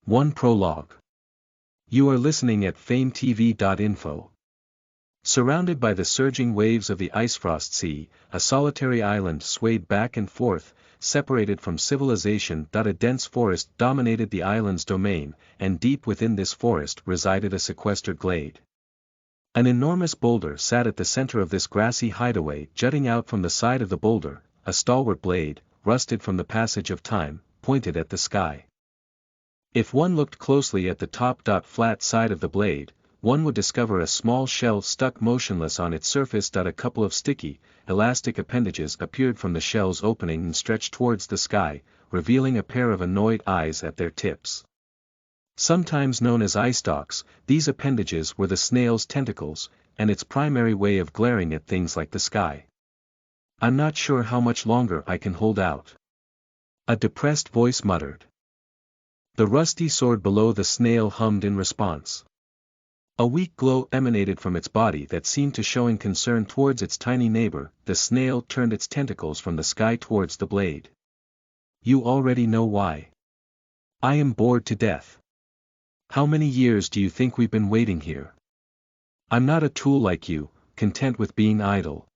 1 Prologue. You are listening at FameTV.info. Surrounded by the surging waves of the icefrost sea, a solitary island swayed back and forth, separated from civilization. A dense forest dominated the island's domain, and deep within this forest resided a sequestered glade. An enormous boulder sat at the center of this grassy hideaway. Jutting out from the side of the boulder, a stalwart blade, rusted from the passage of time, pointed at the sky. If one looked closely at the top flat side of the blade, one would discover a small shell stuck motionless on its surface. A couple of sticky, elastic appendages appeared from the shell's opening and stretched towards the sky, revealing a pair of annoyed eyes at their tips. Sometimes known as eye stalks, these appendages were the snail's tentacles, and its primary way of glaring at things like the sky. "I'm not sure how much longer I can hold out," a depressed voice muttered. The rusty sword below the snail hummed in response. A weak glow emanated from its body that seemed to showing concern towards its tiny neighbor. The snail turned its tentacles from the sky towards the blade. "You already know why. I am bored to death. How many years do you think we've been waiting here? I'm not a tool like you, content with being idle."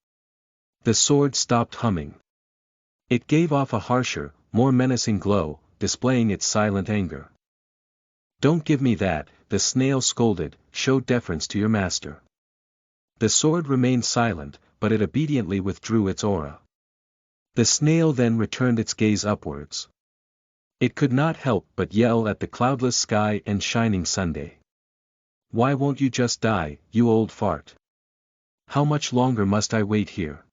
The sword stopped humming. It gave off a harsher, more menacing glow, displaying its silent anger. "Don't give me that," the snail scolded, "show deference to your master." The sword remained silent, but it obediently withdrew its aura. The snail then returned its gaze upwards. It could not help but yell at the cloudless sky and shining Sunday. "Why won't you just die, you old fart? How much longer must I wait here?"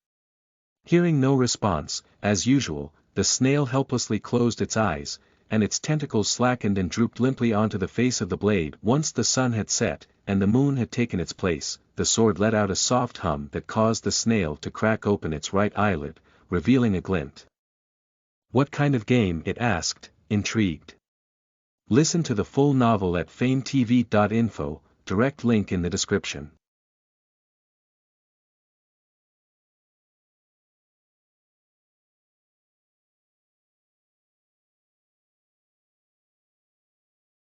Hearing no response, as usual, the snail helplessly closed its eyes, and its tentacles slackened and drooped limply onto the face of the blade. Once the sun had set, and the moon had taken its place, the sword let out a soft hum that caused the snail to crack open its right eyelid, revealing a glint. "What kind of game?" it asked, intrigued. Listen to the full novel at FameTV.info, direct link in the description.